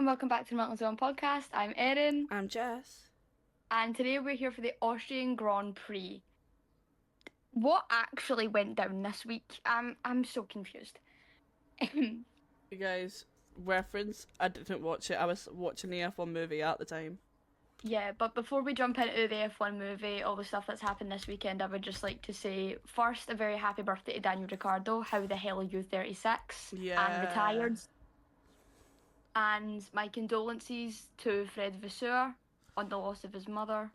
and welcome back to the Mountain Zone podcast. I'm Erin, I'm Jess. and today we're here for the Austrian Grand Prix. What actually went down this week? I'm so confused. You guys, reference, I didn't watch it. I was watching the F1 movie at the time. Yeah, but before we jump into the F1 movie, all the stuff that's happened this weekend, I would just like to say first a very happy birthday to Daniel Ricciardo. How the hell are you 36 and Yeah. retired? And my condolences to Fred Vasseur on the loss of his mother.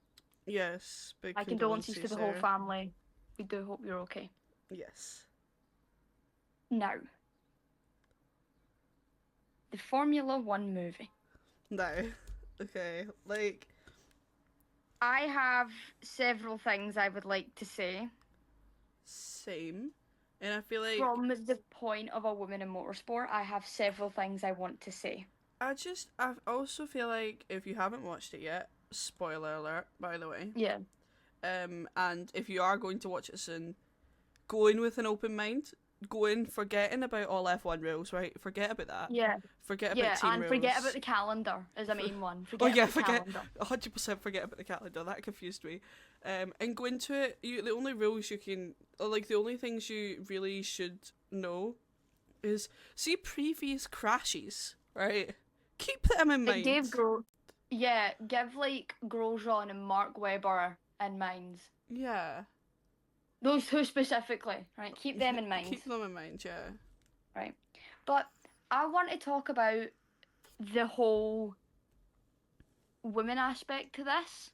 Yes, big My condolences to condolences the whole there. family. We do hope you're okay. Yes. Now, the Formula One movie. No. Okay, I have several things I would like to say same. And I feel like, from the point of a woman in motorsport. I have several things I want to say. I also feel like if you haven't watched it yet, spoiler alert, by the way. Yeah. And if you are going to watch it soon, go in with an open mind. Go in forgetting about all F1 rules, right? Forget about that. Yeah. Forget about Yeah, team and rules. forget about the calendar is a main one. Oh Forget yeah, about the forget calendar. 100% forget about the calendar. That confused me. And go into it. The only rules you can, or like the only things you really should know, is see previous crashes, right? Keep them in Like mind. give like Grosjean and Mark Webber in mind. Yeah. Those two specifically, right? Keep them in mind, Keep them in mind. Yeah. right? But I want to talk about the whole women aspect to this.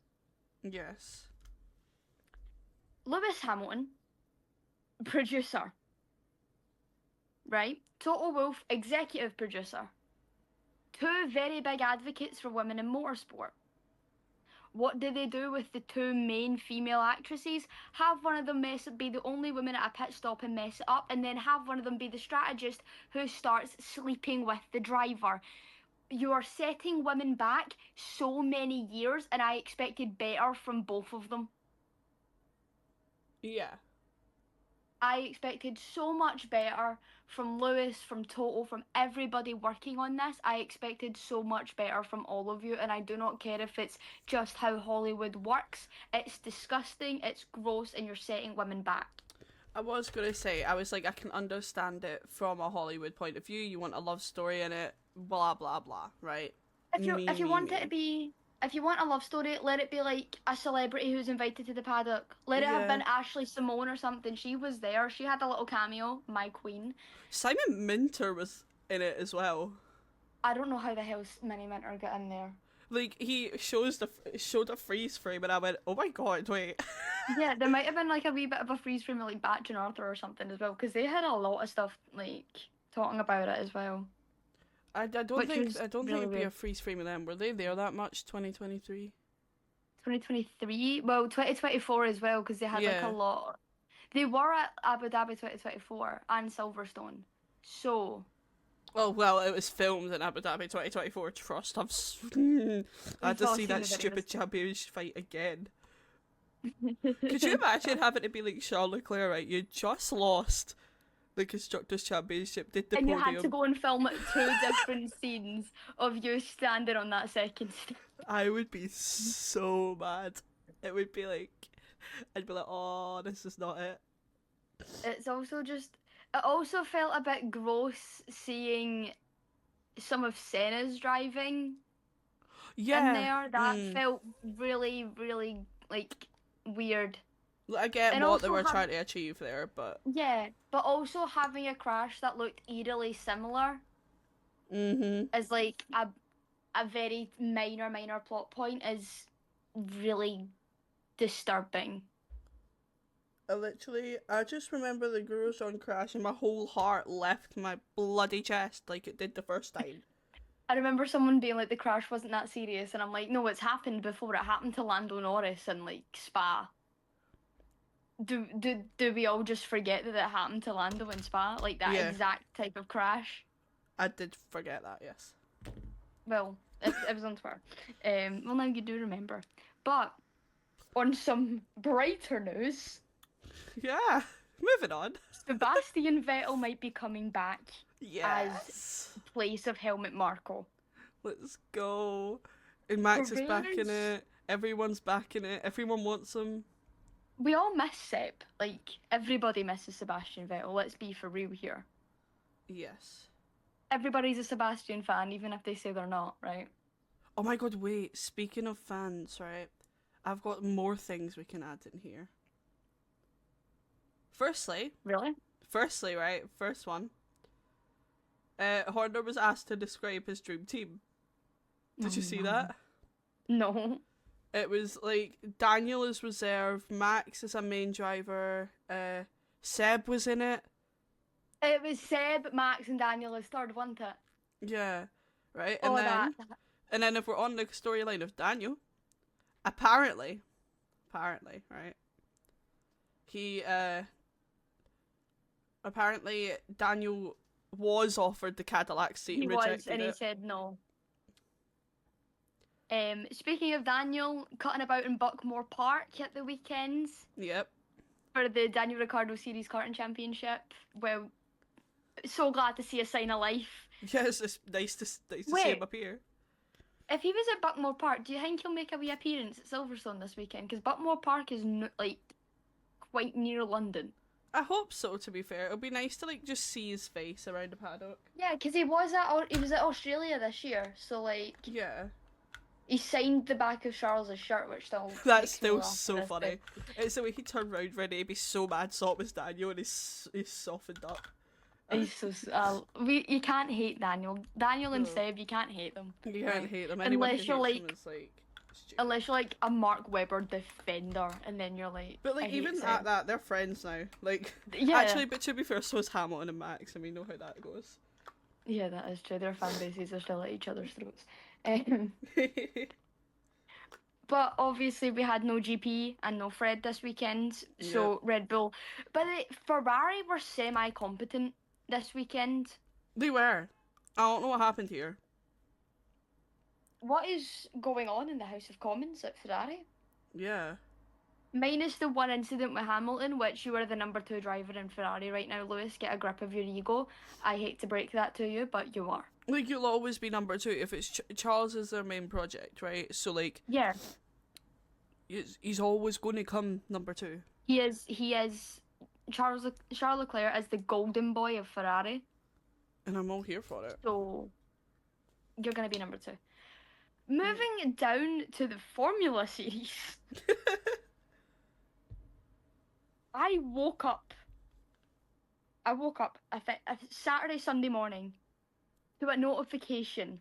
Yes. Lewis Hamilton, producer, right? Toto Wolff, executive producer. Two very big advocates for women in motorsport. What do they do with the two main female actresses? Have one of them be the only woman at a pit stop and mess it up, and then have one of them be the strategist who starts sleeping with the driver. You are setting women back so many years, and I expected better from both of them. Yeah. I expected so much better from Lewis, from Toto, from everybody working on this. I expected so much better from all of you, and I do not care if it's just how Hollywood works. It's disgusting, it's gross, and you're setting women back. I was gonna say, I was like, I can understand it from a Hollywood point of view. You want a love story in it, blah blah blah, right? If you want a love story, let it be like a celebrity who's invited to the paddock. Let it have Yeah. been Ashley Simone or something. She was there. She had a little cameo, my queen. Simon Minter was in it as well. I don't know how the hell Minnie Minter got in there. Like he showed a freeze frame, and I went, "Oh my god, wait!" Yeah, there might have been like a wee bit of a freeze frame of like Batch and Arthur or something as well, because they had a lot of stuff like talking about it as well. I don't Which think was I don't think really it'd be weird. a freeze frame of them. Were they there that much? 2023. 2023, well, 2024 as well, because they had like a Yeah. lot. They were at Abu Dhabi 2024 and Silverstone, so Oh well, it was filmed in Abu Dhabi 2024. Trust. I had we've to all see seen that the stupid videos. championship fight again. Could you imagine having to be like Charles Leclerc? Right, you just lost the constructors' championship, did the And you had to podium. go and film two different scenes of you standing on that second stage. I would be so mad. It would be like, I'd be like, oh, this is not it. It's also just, it also felt a bit gross seeing some of Senna's driving in Yeah. there. That felt really, really like weird. I get And what they also were trying to achieve there, but yeah, but also having a crash that looked eerily similar mm-hmm. is like a very minor plot point is really disturbing. I just remember the Grosjean crash and my whole heart left my bloody chest like it did the first time. I remember someone being like the crash wasn't that serious, and I'm like, no, it's happened before. It happened to Lando Norris in like Spa. Do we all just forget that it happened to Lando in Spa? Like that Yeah, exact type of crash? I did forget that, yes. Well, it was on Twitter. Well, now you do remember. But on some brighter news, Yeah, moving on. Sebastian Vettel might be coming back as Yes. place of Helmut Marko. Let's go. And Max is back in Perez, it. Everyone's back in it. Everyone wants him. we all miss Seb. Like, everybody misses Sebastian Vettel. Let's be for real here. Yes. Everybody's a Sebastian fan, even if they say they're not, right? Oh my god, wait. Speaking of fans, right? I've got more things we can add in here. Firstly, Really? right? First one. Horner was asked to describe his dream team. Did you see that? No. It was like Daniel is reserve, Max is a main driver, Seb was in it. It was Seb, Max, and Daniel as third, wasn't it? Yeah, right. Oh, And then if we're on the storyline of Daniel, apparently, right? He apparently Daniel was offered the Cadillac seat he and was, rejected and he it. said no. Speaking of Daniel, cutting about in Buckmore Park at the weekends Yep. for the Daniel Ricciardo Series Karting Championship. Well, so glad to see a sign of life. Yes, it's nice to see Wait. him up here. If he was at Buckmore Park, do you think he'll make a wee appearance at Silverstone this weekend? Because Buckmore Park is like quite near London. I hope so. To be fair, it'll be nice to like just see his face around the paddock. Yeah, because he was at Australia this year, so like Yeah. he signed the back of Charles's shirt, which still That's makes me still laugh so to this funny. day. It's the way he turned round ready to be so mad, saw it was Daniel, and he's softened up. He's so you can't hate Daniel. Daniel and No. Seb, you can't hate them. You can't Right. hate them. Anyone Unless who you're hates them like- is like stupid. Unless you're like a Mark Webber defender, and then you're like. But I like hate even Seb. at that, they're friends now. Like Yeah. actually, but to be fair, so is Hamilton and Max, and we know how that goes. Yeah, that is true. Their fan bases are still at each other's throats. Um, But obviously we had no GP and no Fred this weekend, so Red Bull. But Ferrari were semi-competent this weekend. They were. I don't know what happened here. What is going on in the House of Commons at Ferrari? Yeah. Minus the one incident with Hamilton, which you are the number 2 driver in Ferrari right now, Lewis. Get a grip of your ego. I hate to break that to you, but you are. Like you'll always be number 2 if it's Charles is their main project, right? So like Yeah. he's always going to come number 2. He is. Charles Leclerc is the golden boy of Ferrari. And I'm all here for it. So, you're going to be number 2. Moving down to the Formula Series. I woke up, I think, Saturday, Sunday morning to a notification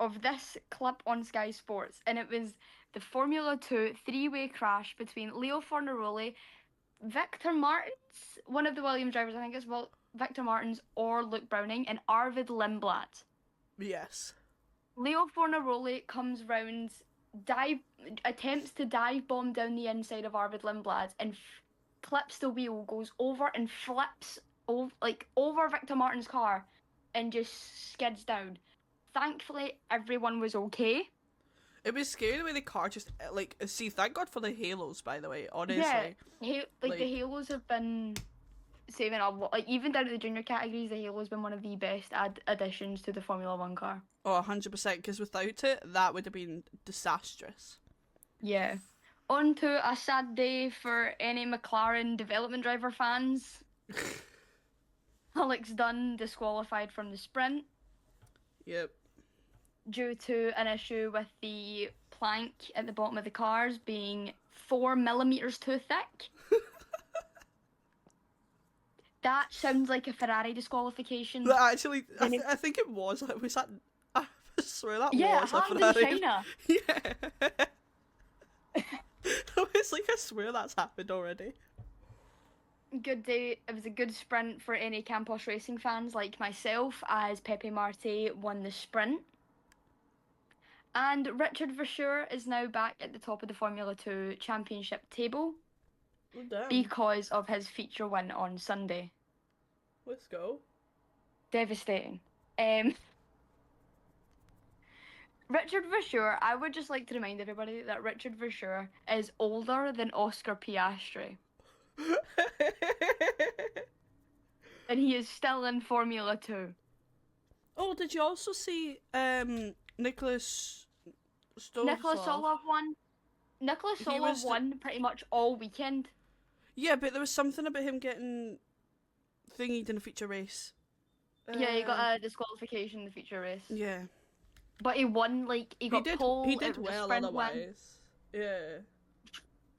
of this clip on Sky Sports, and it was the Formula 2 three-way crash between Leo Fornaroli, Victor Martins, one of the Williams drivers, I think it's Victor Martins or Luke Browning, and Arvid Lindblad. Yes. Leo Fornaroli comes round, attempts to dive bomb down the inside of Arvid Lindblad and clips the wheel, goes over and flips over Victor Martin's car and just skids down. Thankfully, everyone was okay. It was scary the way the car just like see. Thank God for the halos, by the way. Honestly. Yeah, the halos have been saving up. Like even down to the junior categories, the halo's been one of the best additions to the Formula 1 car. Oh, 100%. Because without it, that would have been disastrous. Yeah. On to a sad day for any McLaren development driver fans. Alex Dunn disqualified from the sprint. Yep. Due to an issue with the plank at the bottom of the cars being 4 millimeters too thick. That sounds like a Ferrari disqualification. But actually, I think it was. Was that? I swear that was it a happened in Ferrari. China. Yeah. It's like I swear that's happened already. Good day. It was a good sprint for any Campos Racing fans like myself, as Pepe Marte won the sprint. And Richard Verschoor is now back at the top of the Formula 2 championship table Oh, damn. because of his feature win on Sunday. Let's go. Devastating. Richard Verschoor, I would just like to remind everybody that Richard Verschoor is older than Oscar Piastri. And he is still in Formula 2. Oh, did you also see Nicholas Nicholas Stovslov? Solov won. Nicholas He Solov was won pretty much all weekend. yeah, but there was something about him getting thingied in a feature race. Yeah, he got a disqualification in the feature race. Yeah, But he won, like, he got he pole, it did was a well sprint win. otherwise. Yeah.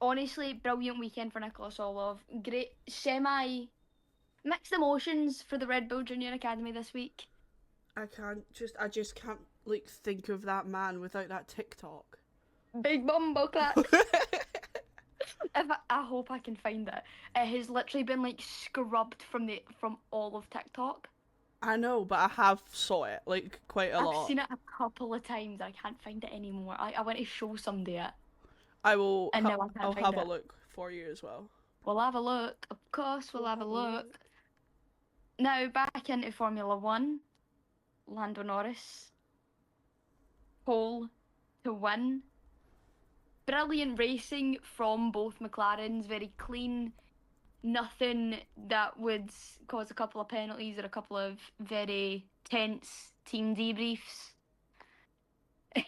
Honestly, brilliant weekend for Nicholas Solov. Great, mixed emotions for the Red Bull Junior Academy this week. I just can't like think of that man without that TikTok. Big bumbo clack. I hope I can find it. It has literally been like scrubbed from all of TikTok. I know, but I have saw it like quite a I've lot. seen it a couple of times. I can't find it anymore. I went to show somebody it, I will. and now I can't I'll find have a it. look for you as well. We'll have a look. Of course, we'll have a look. Now back into Formula One. Lando Norris, pole to win. Brilliant racing from both McLarens. Very clean. Nothing that would cause a couple of penalties or a couple of very tense team debriefs. That's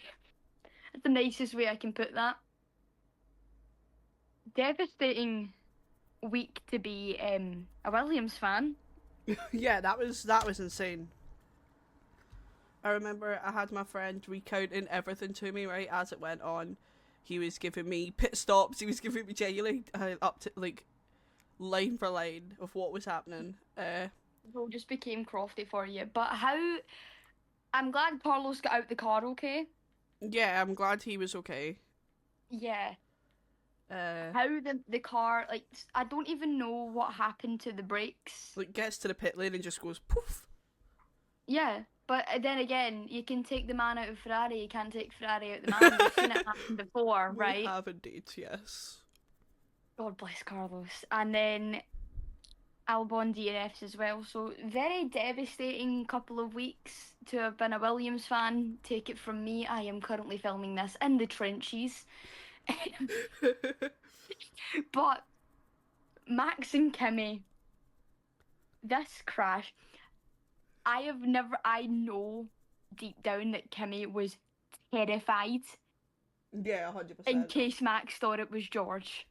the nicest way I can put that. Devastating week to be a Williams fan. Yeah, that was insane. I remember I had my friend recounting everything to me right as it went on. He was giving me pit stops. He was giving me genuinely up to like line for line of what was happening. It just became crofty for you. But I'm glad Carlos got out the car okay. Yeah, I'm glad he was okay. Yeah. Uh, How the car, like, I don't even know what happened to the brakes. like gets to the pit lane and just goes poof. Yeah, but then again, you can take the man out of Ferrari, you can't take Ferrari out the man. We've seen it happen before, right? We have indeed, yes. God bless Carlos. And then Albon DNFs as well. So very devastating couple of weeks to have been a Williams fan. Take it from me, I am currently filming this in the trenches. But Max and Kimi, this crash, I know deep down that Kimi was terrified Yeah, 100%. in case Max thought it was George.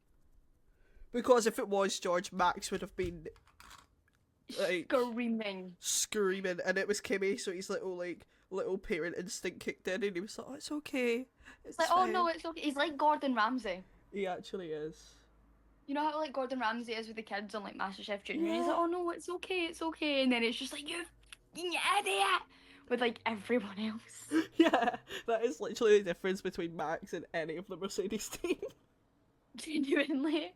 Because if it was George, Max would have been like screaming, and it was Kimmy, so his little parent instinct kicked in, and he was like, "Oh, it's okay, it's like, fine." oh no, it's okay. He's like Gordon Ramsay. He actually is. You know how like Gordon Ramsay is with the kids on like MasterChef Junior? Yeah. He's like, oh no, it's okay, and then it's just like, you idiot, with like everyone else. Yeah, that is literally the difference between Max and any of the Mercedes team. Genuinely.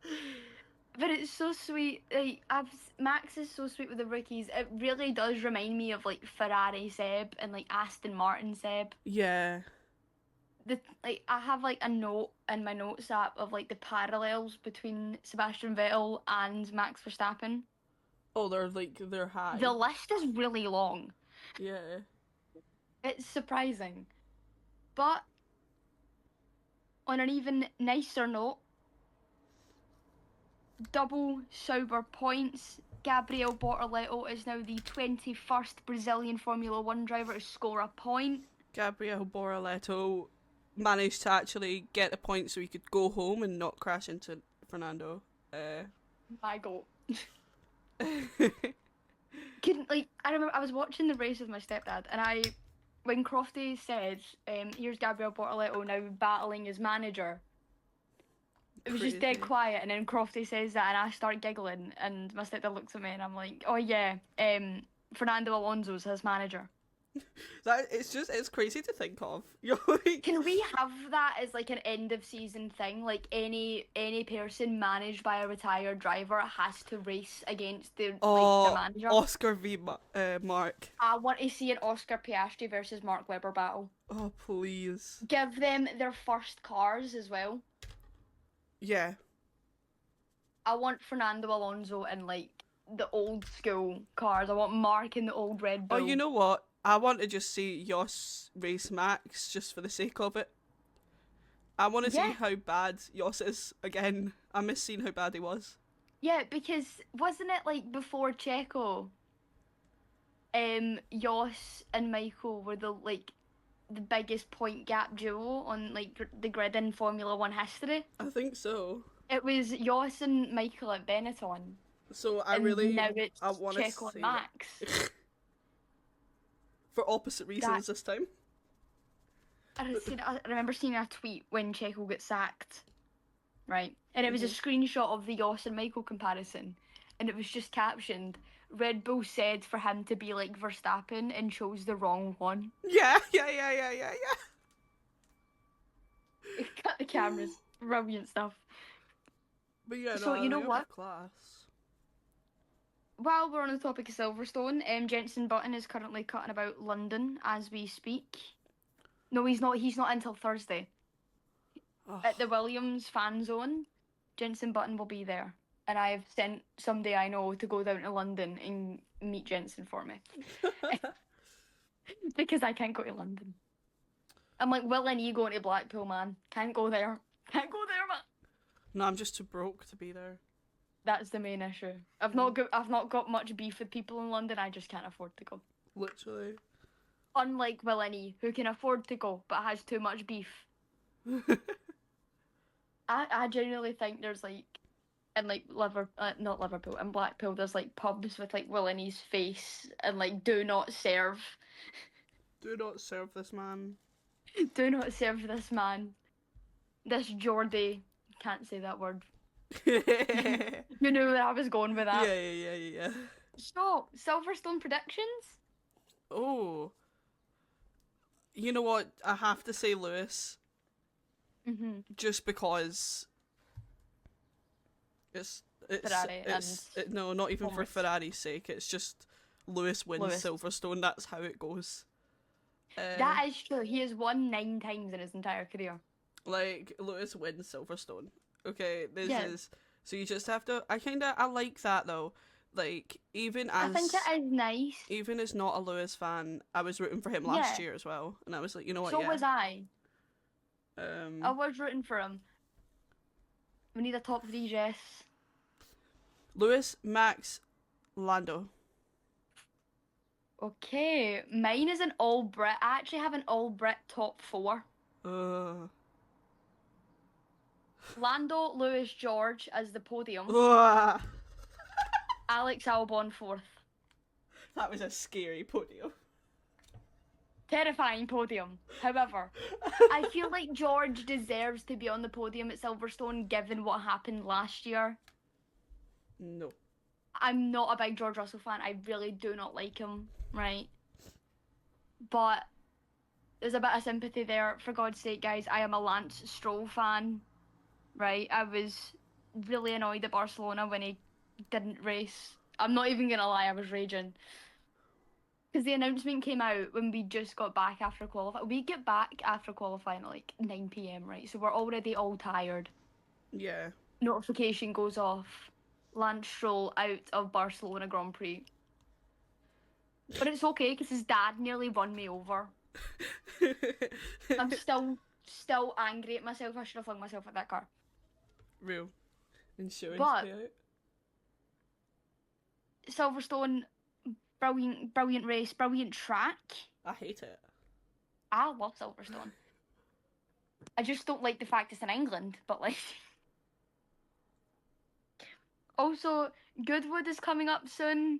But it's so sweet. Like Max is so sweet with the rookies. It really does remind me of like Ferrari Seb and like Aston Martin Seb. Yeah. I have like a note in my notes app of like the parallels between Sebastian Vettel and Max Verstappen. Oh, they're high. The list is really long. Yeah. It's surprising. But on an even nicer note, double Sauber points. Gabriel Bortoleto is now the 21st Brazilian Formula One driver to score a point. Gabriel Bortoleto managed to actually get a point so he could go home and not crash into Fernando. My goal. I remember I was watching the race with my stepdad, and when Crofty said, here's Gabriel Bortoleto now battling his manager, it was just dead quiet, and then Crofty says that, and I start giggling, and my stepdad looks at me, and I'm like, oh yeah, Fernando Alonso's his manager. It's crazy to think of. You're like... Can we have that as like an end of season thing? Like any person managed by a retired driver has to race against the manager. Oscar v Mark. I want to see an Oscar Piastri versus Mark Webber battle. Oh please. Give them their first cars as well. Yeah. I want Fernando Alonso in like the old school cars. I want Mark in the old Red Bull. Oh, you know what? I want to just see Jos race Max just for the sake of it. I want to see how bad Jos is again. I miss seeing how bad he was. Yeah, because wasn't it like before Checo? Jos and Michael were the biggest point gap duo on like the grid in Formula One history. I think so. It was Jos and Michael at Benetton, So and now it's I want to Checo and see Max. that. For opposite reasons this time. I remember seeing a tweet when Checo got sacked, right? And it was a Mhm. screenshot of the Jos and Michael comparison, and it was just captioned, Red Bull said for him to be like Verstappen and chose the wrong one. Yeah. Cut the cameras. Brilliant stuff. But yeah, So, no, you know they what? have class. While we're on the topic of Silverstone, Jenson Button is currently cutting about London as we speak. No, he's not. He's not until Thursday. Ugh. At the Williams fan zone, Jenson Button will be there. And I've sent somebody I know to go down to London and meet Jenson for me. Because I can't go to London. I'm like, Will and E going to Blackpool, man. Can't go there. Can't go there, man. No, I'm just too broke to be there. That's the main issue. I've not got much beef with people in London. I just can't afford to go. Literally. Unlike Will and E, who can afford to go but has too much beef. I genuinely think there's like, in like not Liverpool, in Blackpool, there's like pubs with like Will and E's face and like do not serve. Do not serve this man. Do not serve this man. This Geordie. Can't say that word. Yeah. You knew where I was going with that. Yeah. So, Silverstone predictions? Oh. You know what? I have to say Lewis. Mm-hmm. Just because it's Ferrari no, not even for Thomas. Ferrari's sake. It's just Lewis wins Silverstone. That's how it goes. That is true. He has won 9 times in his entire career. Like, Lewis wins Silverstone. Okay, this Yeah. is... So you just have to... I like that, though. Like, even as... I think it is nice. Even as not a Lewis fan, I was rooting for him last year as well. And I was like, you know what, So was I. I Um, was rooting for him. We need a top 3, Jess. Lewis, Max, Lando. Okay, mine is an all Brit. I actually have an all Brit top 4. Lando, Lewis, George as the podium. Alex Albon 4th. That was a scary podium. Terrifying podium. However, I feel like George deserves to be on the podium at Silverstone given what happened last year. No. I'm not a big George Russell fan. I really do not like him, right? But there's a bit of sympathy there. For God's sake, guys, I am a Lance Stroll fan, right? I was really annoyed at Barcelona when he didn't race. I'm not even gonna lie, I was raging. Because the announcement came out when we just got back after qualifying. We get back after qualifying at like 9 p.m, right? So we're already all tired. Yeah. Notification goes off. Lance Stroll out of Barcelona Grand Prix. But it's okay because his dad nearly won me over. I'm still angry at myself. I should have flung myself at that car. Real. Insurance But- payout. Silverstone, brilliant race, brilliant track. I hate it. I love Silverstone. I just don't like the fact it's in England, but like... Also, Goodwood is coming up soon.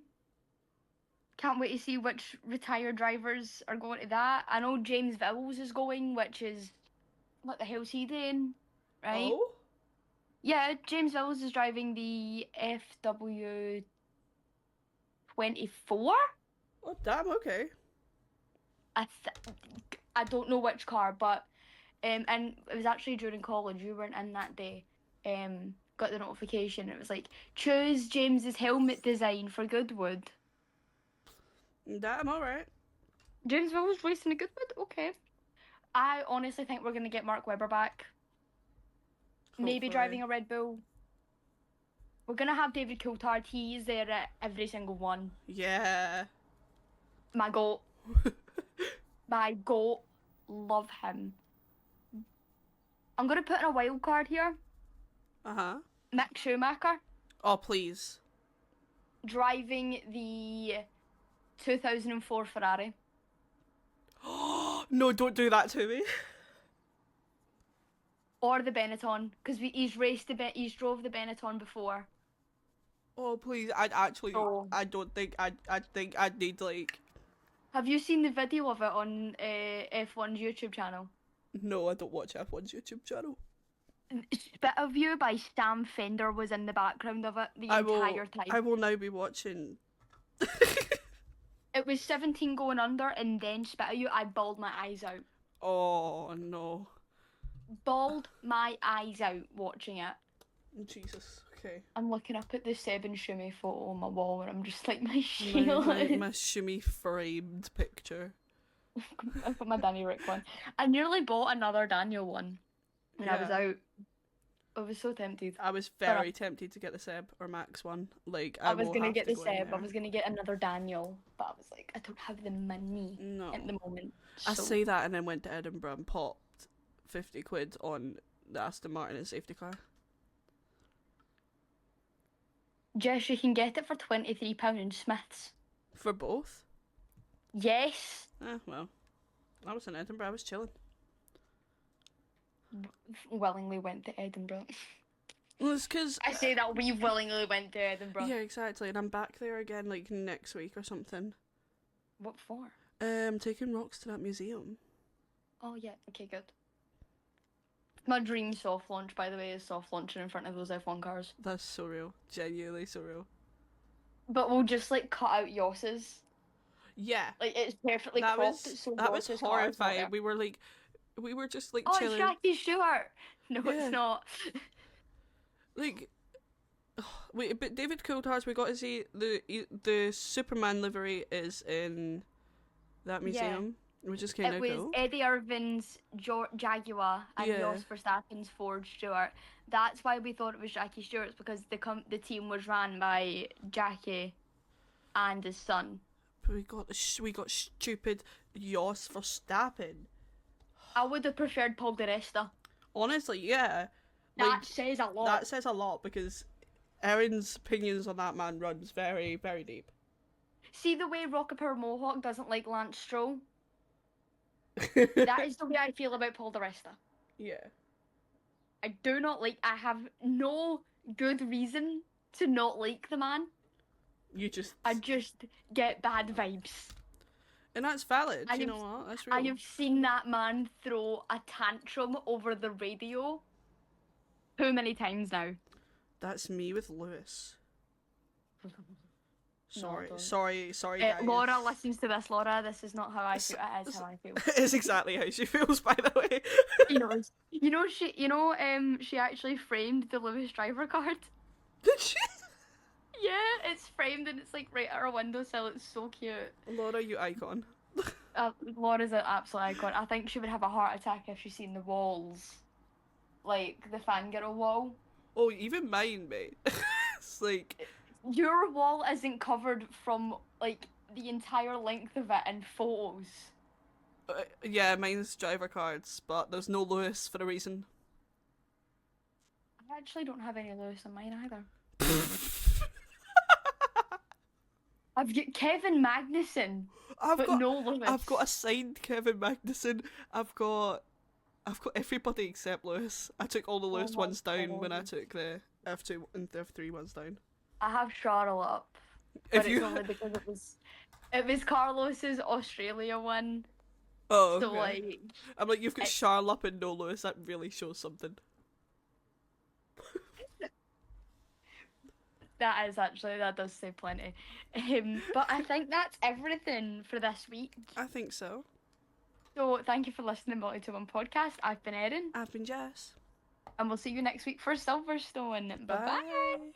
Can't wait to see which retired drivers are going to that. I know James Vowles is going, which is... What the hell's he doing? Right? Oh? Yeah, James Vowles is driving the FW24? Oh, damn, okay. I don't know which car, but and it was actually during college. You weren't in that day. Got the notification. It was like, choose James's helmet design for Goodwood. Damn, alright. James Vowles racing a Goodwood. Okay. I honestly think we're gonna get Mark Webber back. Maybe Hopefully. driving a Red Bull. We're gonna have David Coulthard. He's there at every single one. Yeah. My goat. My goat. Love him. I'm gonna put in a wild card here. Uh-huh. Mick Schumacher Oh, please. driving the 2004 Ferrari. No, don't do that to me. Or the Benetton, because he's drove the Benetton before. Oh please, Oh. I don't think I think I'd need like. Have you seen the video of it on F1's YouTube channel? No, I don't watch F1's YouTube channel. Bit of you by Sam Fender was in the background of it the entire time. I will now be watching. It was 17 going under, and then Spit of You, I bawled my eyes out. Oh no. Bawled my eyes out watching it. Jesus. Okay. I'm looking up at the Seb and Shumi photo on my wall, and I'm just like, my shield. My Shumi framed picture. I've got my Danny Rick one. I nearly bought another Daniel one when I was out. I was so tempted. I was very tempted to get the Seb or Max one. Like I was gonna get the go Seb. I was gonna get another Daniel, but I was like, I don't have the money at the moment. I So. say that and then went to Edinburgh and popped 50 quid on the Aston Martin and safety car. Jess, you can get it for £23 in Smiths. For both? Yes. Well, I was in Edinburgh. I was chilling. Willingly went to Edinburgh. Well, it's because I say that we willingly went to Edinburgh. yeah, exactly, and I'm back there again like next week or something. What for? Taking Rocks to that museum. Oh yeah, okay, good. My dream soft launch, by the way, is soft launching in front of those F1 cars. That's so real, genuinely so real. But we'll just like cut out Yoss's. Yeah, Like it's perfectly that cropped. was So that was Yoss's car is not horrifying. there. We were just like Oh, chilling. it's Jackie Stewart. No, Yeah. it's not. Like, wait, but David Coulthard's, we got to see the Superman livery is in that museum, which is kind It of was cool. Eddie Irvin's Jaguar and Jos Verstappen's Ford Stewart. That's why we thought it was Jackie Stewart's, because the team was ran by Jackie and his son. But we got stupid Jos Verstappen. I would have preferred Paul di Resta. Honestly, yeah. That says a lot. That says a lot, because Erin's opinions on that man runs very, very deep. See the way Rocket Power Mohawk doesn't like Lance Stroll? That is the way I feel about Paul di Resta. Yeah. I have no good reason to not like the man. I just get bad vibes. And that's valid, you know what? That's real. I have seen that man throw a tantrum over the radio too many times now. That's me with Lewis. Sorry, No, sorry, guys. Laura listens to this. Laura, this is not how I feel. It is how I feel. It's exactly how she feels, by the way. She actually framed the Lewis driver card. Did she? Yeah, it's framed and it's like right at her windowsill. It's so cute. Laura, you icon. Laura's an absolute icon. I think she would have a heart attack if she's seen the walls, like the fangirl wall. Oh, even mine, mate. It's like Your wall isn't covered from like the entire length of it in photos. Yeah, mine's driver cards, but there's no Lewis for a reason. I actually don't have any Lewis on mine either. I've got Kevin Magnussen, no Lewis. I've got a signed Kevin Magnussen. I've got everybody except Lewis. I took all the Lewis ones down when I took the F2 and F3 ones down. I have Charles up, but it's only because it was Carlos's Australia one. Oh, so okay. I'm like, you've got Charles up and no Lewis. That really shows something. That does say plenty. But I think that's everything for this week. I think so. So thank you for listening to Multi to One podcast. I've been Erin. I've been Jess. And we'll see you next week for Silverstone. Bye bye.